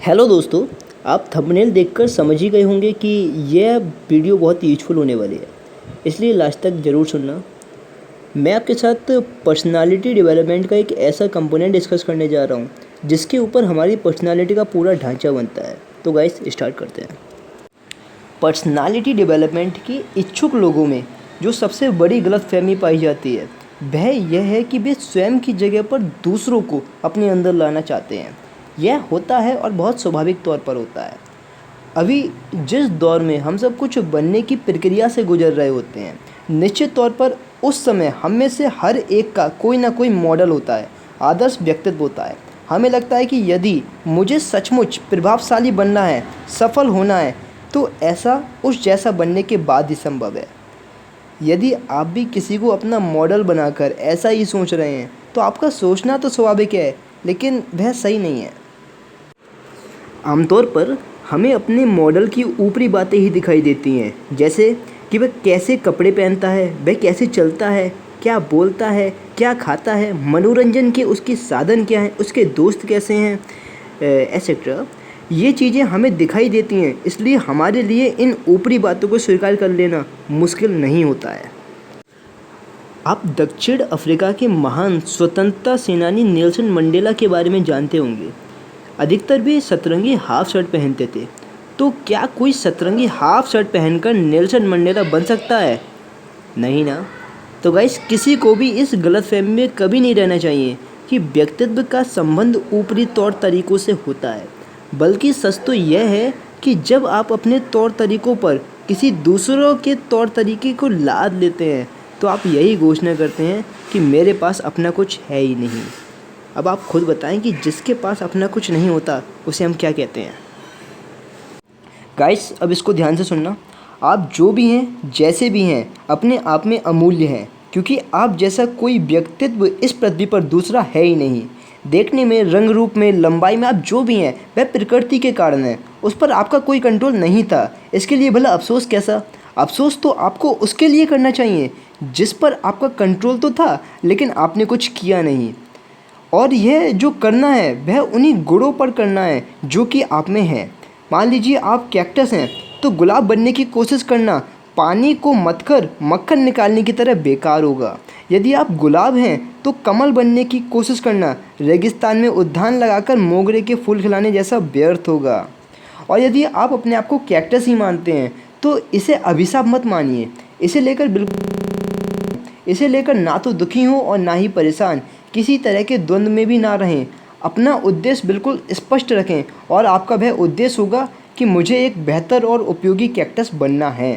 Hello दोस्तों, आप thumbnail देखकर समझ ही गए होंगे कि यह वीडियो बहुत यूजफुल होने वाली है, इसलिए लास्ट तक ज़रूर सुनना। मैं आपके साथ पर्सनालिटी डेवलपमेंट का एक ऐसा कंपोनेंट डिस्कस करने जा रहा हूँ जिसके ऊपर हमारी पर्सनालिटी का पूरा ढांचा बनता है। तो गाइस स्टार्ट करते हैं। पर्सनालिटी डेवलपमेंट के इच्छुक लोगों में जो सबसे बड़ी गलतफहमी पाई जाती है वह यह है कि वे स्वयं की जगह पर दूसरों को अपने अंदर लाना चाहते हैं। यह होता है और बहुत स्वाभाविक तौर पर होता है। अभी जिस दौर में हम सब कुछ बनने की प्रक्रिया से गुजर रहे होते हैं, निश्चित तौर पर उस समय हम में से हर एक का कोई ना कोई मॉडल होता है, आदर्श व्यक्तित्व होता है। हमें लगता है कि यदि मुझे सचमुच प्रभावशाली बनना है, सफल होना है, तो ऐसा उस जैसा बनने के बाद ही संभव है। यदि आप भी किसी को अपना मॉडल बनाकर ऐसा ही सोच रहे हैं तो आपका सोचना तो स्वाभाविक है, लेकिन वह सही नहीं है। आमतौर पर हमें अपने मॉडल की ऊपरी बातें ही दिखाई देती हैं, जैसे कि वह कैसे कपड़े पहनता है, वह कैसे चलता है, क्या बोलता है, क्या खाता है, मनोरंजन के उसके साधन क्या हैं, उसके दोस्त कैसे हैं, एसेट्रा। ये चीज़ें हमें दिखाई देती हैं, इसलिए हमारे लिए इन ऊपरी बातों को स्वीकार कर लेना मुश्किल नहीं होता है। आप दक्षिण अफ्रीका के महान स्वतंत्रता सेनानी नेल्सन मंडेला के बारे में जानते होंगे। अधिकतर वे सतरंगी हाफ शर्ट पहनते थे। तो क्या कोई सतरंगी हाफ शर्ट पहनकर नेल्सन मंडेला बन सकता है? नहीं ना। तो गाइस, किसी को भी इस गलतफहमी में कभी नहीं रहना चाहिए कि व्यक्तित्व का संबंध ऊपरी तौर तरीकों से होता है, बल्कि सच तो यह है कि जब आप अपने तौर तरीकों पर किसी दूसरों के तौर तरीके को लाद लेते हैं तो आप यही घोषणा करते हैं कि मेरे पास अपना कुछ है ही नहीं। अब आप खुद बताएं कि जिसके पास अपना कुछ नहीं होता उसे हम क्या कहते हैं। गाइस, अब इसको ध्यान से सुनना। आप जो भी हैं, जैसे भी हैं, अपने आप में अमूल्य हैं, क्योंकि आप जैसा कोई व्यक्तित्व इस पृथ्वी पर दूसरा है ही नहीं। देखने में, रंग रूप में, लंबाई में आप जो भी हैं वह प्रकृति के कारण है। उस पर आपका कोई कंट्रोल नहीं था। इसके लिए भला अफसोस कैसा? अफसोस तो आपको उसके लिए करना चाहिए जिस पर आपका कंट्रोल तो था, लेकिन आपने कुछ किया नहीं। और यह जो करना है वह उन्हीं गुणों पर करना है जो कि आप में है। मान लीजिए आप कैक्टस हैं तो गुलाब बनने की कोशिश करना पानी को मथकर मक्खन निकालने की तरह बेकार होगा। यदि आप गुलाब हैं तो कमल बनने की कोशिश करना रेगिस्तान में उद्यान लगाकर मोगरे के फूल खिलाने जैसा व्यर्थ होगा। और यदि आप अपने आप को कैक्टस ही मानते हैं तो इसे अभिशाप मत मानिए। इसे लेकर ना तो दुखी हों और ना ही परेशान। किसी तरह के द्वंद्व में भी ना रहें। अपना उद्देश्य बिल्कुल स्पष्ट रखें और आपका वह उद्देश्य होगा कि मुझे एक बेहतर और उपयोगी कैक्टस बनना है।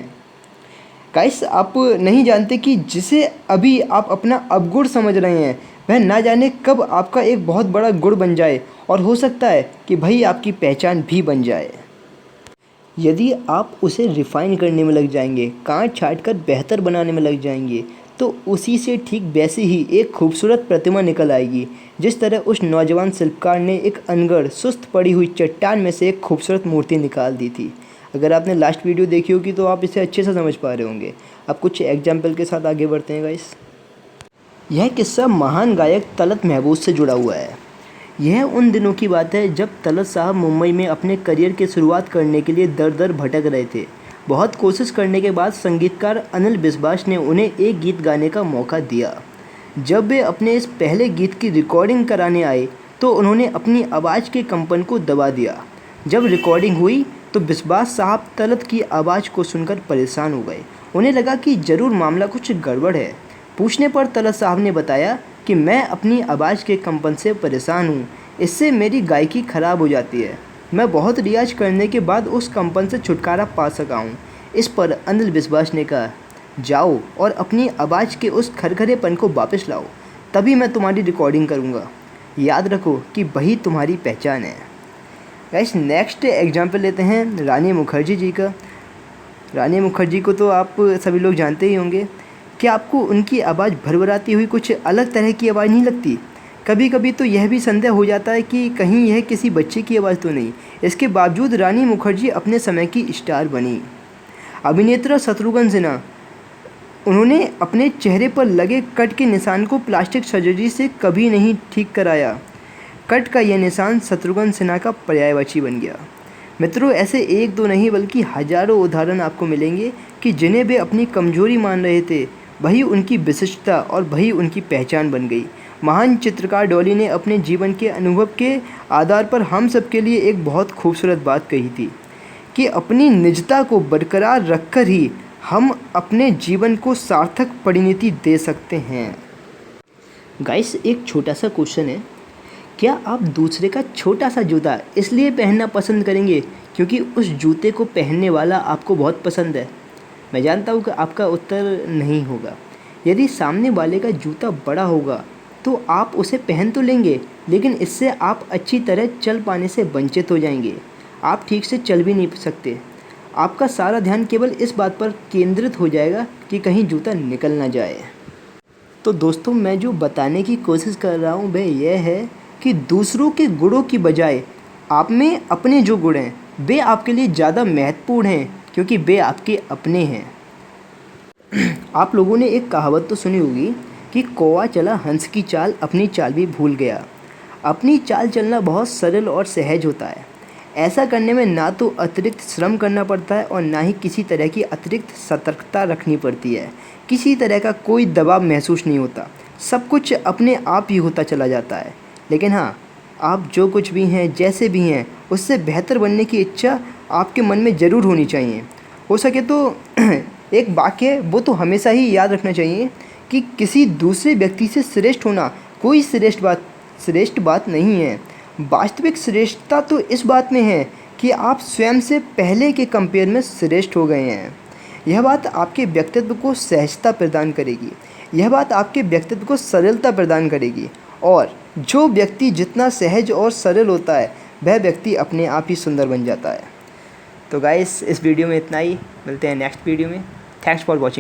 गाइस, आप नहीं जानते कि जिसे अभी आप अपना अवगुण समझ रहे हैं वह ना जाने कब आपका एक बहुत बड़ा गुण बन जाए, और हो सकता है कि भाई आपकी पहचान भी बन जाए। यदि आप उसे रिफ़ाइन करने में लग जाएंगे, काट छाँट कर बेहतर बनाने में लग जाएंगे, तो उसी से ठीक वैसी ही एक खूबसूरत प्रतिमा निकल आएगी, जिस तरह उस नौजवान शिल्पकार ने एक अनगढ़ सुस्त पड़ी हुई चट्टान में से एक खूबसूरत मूर्ति निकाल दी थी। अगर आपने लास्ट वीडियो देखी होगी तो आप इसे अच्छे से समझ पा रहे होंगे। अब कुछ एग्जाम्पल के साथ आगे बढ़ते हैं गाइस। यह किस्सा महान गायक तलत महबूब से जुड़ा हुआ है। यह उन दिनों की बात है जब तलत साहब मुंबई में अपने करियर की शुरुआत करने के लिए दर दर भटक रहे थे। बहुत कोशिश करने के बाद संगीतकार अनिल बिस्वास ने उन्हें एक गीत गाने का मौका दिया। जब वे अपने इस पहले गीत की रिकॉर्डिंग कराने आए तो उन्होंने अपनी आवाज़ के कंपन को दबा दिया। जब रिकॉर्डिंग हुई तो बिस्वास साहब तलत की आवाज़ को सुनकर परेशान हो गए। उन्हें लगा कि ज़रूर मामला कुछ गड़बड़ है। पूछने पर तलत साहब ने बताया कि मैं अपनी आवाज़ के कंपन से परेशान हूँ, इससे मेरी गायकी ख़राब हो जाती है। मैं बहुत रियाज करने के बाद उस कंपन से छुटकारा पा सका हूँ। इस पर अनिल बिस्वास ने कहा, जाओ और अपनी आवाज़ के उस खरखरेपन को वापस लाओ, तभी मैं तुम्हारी रिकॉर्डिंग करूँगा। याद रखो कि वही तुम्हारी पहचान है। गाइस, नेक्स्ट एग्जाम्पल लेते हैं रानी मुखर्जी जी का। रानी मुखर्जी को तो आप सभी लोग जानते ही होंगे। क्या आपको उनकी आवाज़ भरभराती हुई कुछ अलग तरह की आवाज़ नहीं लगती? कभी कभी तो यह भी संदेह हो जाता है कि कहीं यह किसी बच्चे की आवाज़ तो नहीं। इसके बावजूद रानी मुखर्जी अपने समय की स्टार बनी। अभिनेता शत्रुघ्न सिन्हा, उन्होंने अपने चेहरे पर लगे कट के निशान को प्लास्टिक सर्जरी से कभी नहीं ठीक कराया। कट का यह निशान शत्रुघ्न सिन्हा का पर्यायवाची बन गया। मित्रों, ऐसे एक दो नहीं बल्कि हजारों उदाहरण आपको मिलेंगे कि जिन्हें वे अपनी कमजोरी मान रहे थे वही उनकी विशिष्टता और वही उनकी पहचान बन गई। महान चित्रकार डॉली ने अपने जीवन के अनुभव के आधार पर हम सब के लिए एक बहुत खूबसूरत बात कही थी कि अपनी निजता को बरकरार रखकर ही हम अपने जीवन को सार्थक परिणति दे सकते हैं। गाइस, एक छोटा सा क्वेश्चन है, क्या आप दूसरे का छोटा सा जूता इसलिए पहनना पसंद करेंगे क्योंकि उस जूते को पहनने वाला आपको बहुत पसंद है? मैं जानता हूँ कि आपका उत्तर नहीं होगा। यदि सामने वाले का जूता बड़ा होगा तो आप उसे पहन तो लेंगे, लेकिन इससे आप अच्छी तरह चल पाने से वंचित हो जाएंगे। आप ठीक से चल भी नहीं सकते। आपका सारा ध्यान केवल इस बात पर केंद्रित हो जाएगा कि कहीं जूता निकल ना जाए। तो दोस्तों, मैं जो बताने की कोशिश कर रहा हूँ वह यह है कि दूसरों के गुणों की बजाय आप में अपने जो गुण हैं वे आपके लिए ज़्यादा महत्वपूर्ण हैं, क्योंकि वे आपके अपने हैं। आप लोगों ने एक कहावत तो सुनी होगी कि कौवा चला हंस की चाल, अपनी चाल भी भूल गया। अपनी चाल चलना बहुत सरल और सहज होता है। ऐसा करने में ना तो अतिरिक्त श्रम करना पड़ता है और ना ही किसी तरह की अतिरिक्त सतर्कता रखनी पड़ती है। किसी तरह का कोई दबाव महसूस नहीं होता, सब कुछ अपने आप ही होता चला जाता है। लेकिन हाँ, आप जो कुछ भी हैं, जैसे भी हैं, उससे बेहतर बनने की इच्छा आपके मन में ज़रूर होनी चाहिए। हो सके तो एक वाक्य है वो तो हमेशा ही याद रखना चाहिए कि किसी दूसरे व्यक्ति से श्रेष्ठ होना कोई श्रेष्ठ बात नहीं है। वास्तविक श्रेष्ठता तो इस बात में है कि आप स्वयं से पहले के कंपेयर में श्रेष्ठ हो गए हैं। यह बात आपके व्यक्तित्व को सहजता प्रदान करेगी, यह बात आपके व्यक्तित्व को सरलता प्रदान करेगी। और जो व्यक्ति जितना सहज और सरल होता है वह व्यक्ति अपने आप ही सुंदर बन जाता है। तो गाइस, इस वीडियो में इतना ही। मिलते हैं नेक्स्ट वीडियो में। Thanks for watching.